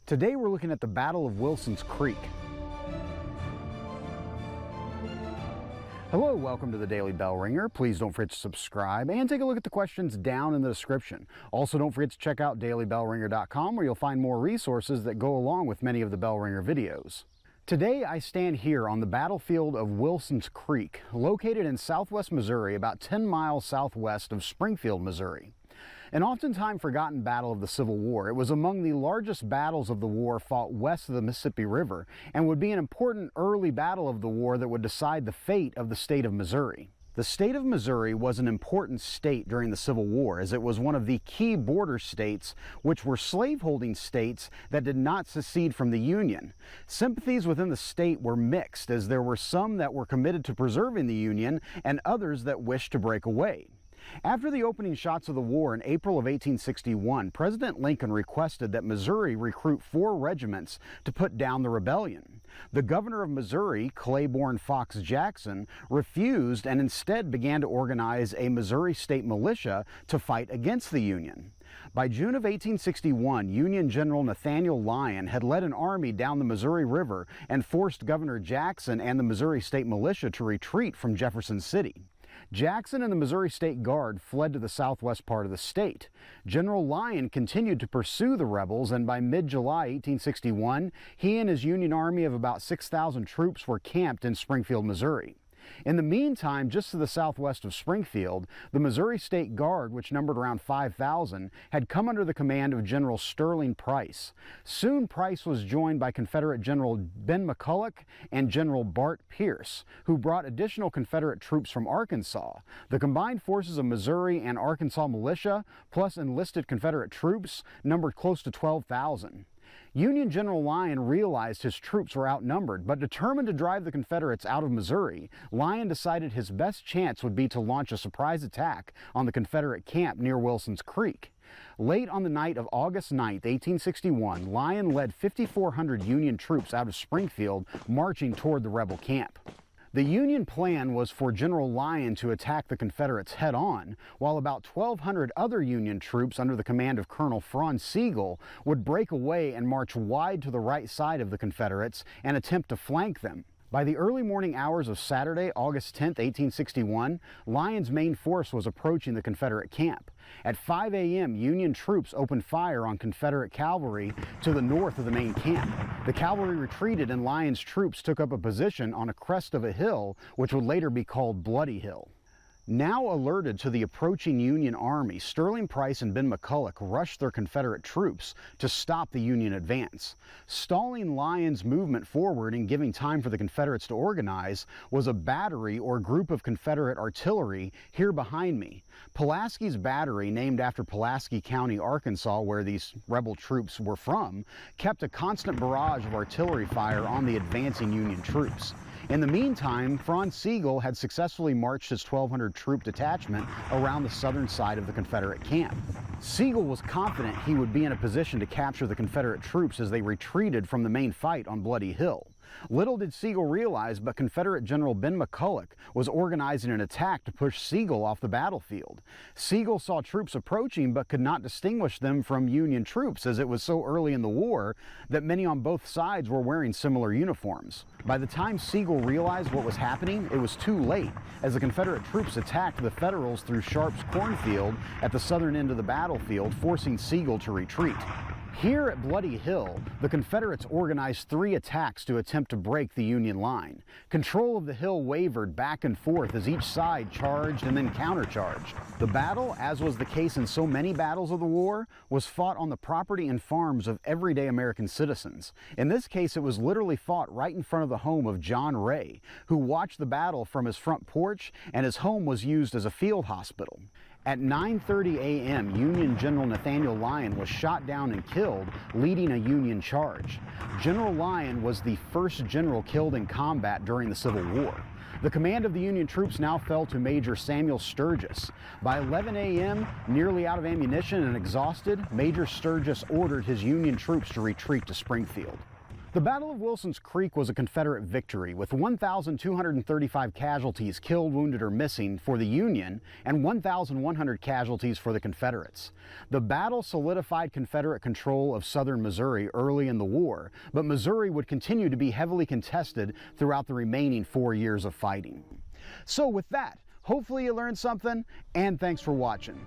Today we're looking at the Battle of Wilson's Creek. Hello, welcome to the Daily Bellringer. Please don't forget to subscribe and take a look at the questions down in the description. Also, don't forget to check out dailybellringer.com where you'll find more resources that go along with many of the Bellringer videos. Today I stand here on the battlefield of Wilson's Creek, located in southwest Missouri, about 10 miles southwest of Springfield, Missouri. An oftentimes forgotten battle of the Civil War, it was among the largest battles of the war fought west of the Mississippi River and would be an important early battle of the war that would decide the fate of the state of Missouri. The state of Missouri was an important state during the Civil War, as it was one of the key border states which were slaveholding states that did not secede from the Union. Sympathies within the state were mixed, as there were some that were committed to preserving the Union and others that wished to break away. After the opening shots of the war in April of 1861, President Lincoln requested that Missouri recruit 4 regiments to put down the rebellion. The governor of Missouri, Claiborne Fox Jackson, refused and instead began to organize a Missouri state militia to fight against the Union. By June of 1861, Union General Nathaniel Lyon had led an army down the Missouri River and forced Governor Jackson and the Missouri State Militia to retreat from Jefferson City. Jackson and the Missouri State Guard fled to the southwest part of the state. General Lyon continued to pursue the rebels, and by mid-July 1861, he and his Union Army of about 6,000 troops were camped in Springfield, Missouri. In the meantime, just to the southwest of Springfield, the Missouri State Guard, which numbered around 5,000, had come under the command of General Sterling Price. Soon Price was joined by Confederate General Ben McCulloch and General Bart Pierce, who brought additional Confederate troops from Arkansas. The combined forces of Missouri and Arkansas militia, plus enlisted Confederate troops, numbered close to 12,000. Union General Lyon realized his troops were outnumbered, but determined to drive the Confederates out of Missouri, Lyon decided his best chance would be to launch a surprise attack on the Confederate camp near Wilson's Creek. Late on the night of August 9, 1861, Lyon led 5,400 Union troops out of Springfield, marching toward the rebel camp. The Union plan was for General Lyon to attack the Confederates head-on, while about 1,200 other Union troops under the command of Colonel Franz Sigel would break away and march wide to the right side of the Confederates and attempt to flank them. By the early morning hours of Saturday, August 10, 1861, Lyon's main force was approaching the Confederate camp. At 5 a.m., Union troops opened fire on Confederate cavalry to the north of the main camp. The cavalry retreated and Lyon's troops took up a position on a crest of a hill, which would later be called Bloody Hill. Now alerted to the approaching Union army, Sterling Price and Ben McCulloch rushed their Confederate troops to stop the Union advance. Stalling Lyon's movement forward and giving time for the Confederates to organize was a battery or group of Confederate artillery here behind me. Pulaski's battery, named after Pulaski County, Arkansas, where these rebel troops were from, kept a constant barrage of artillery fire on the advancing Union troops. In the meantime, Franz Sigel had successfully marched his 1,200 troop detachment around the southern side of the Confederate camp. Sigel was confident he would be in a position to capture the Confederate troops as they retreated from the main fight on Bloody Hill. Little did Sigel realize, but Confederate General Ben McCulloch was organizing an attack to push Sigel off the battlefield. Sigel saw troops approaching but could not distinguish them from Union troops, as it was so early in the war that many on both sides were wearing similar uniforms. By the time Sigel realized what was happening, it was too late, as the Confederate troops attacked the Federals through Sharp's cornfield at the southern end of the battlefield, forcing Sigel to retreat. Here at Bloody Hill, the Confederates organized 3 attacks to attempt to break the Union line. Control of the hill wavered back and forth as each side charged and then countercharged. The battle, as was the case in so many battles of the war, was fought on the property and farms of everyday American citizens. In this case, it was literally fought right in front of the home of John Ray, who watched the battle from his front porch, and his home was used as a field hospital. At 9:30 a.m., Union General Nathaniel Lyon was shot down and killed, leading a Union charge. General Lyon was the first general killed in combat during the Civil War. The command of the Union troops now fell to Major Samuel Sturgis. By 11 a.m., nearly out of ammunition and exhausted, Major Sturgis ordered his Union troops to retreat to Springfield. The Battle of Wilson's Creek was a Confederate victory, with 1,235 casualties killed, wounded, or missing for the Union, and 1,100 casualties for the Confederates. The battle solidified Confederate control of southern Missouri early in the war, but Missouri would continue to be heavily contested throughout the remaining 4 years of fighting. So with that, hopefully you learned something, and thanks for watching.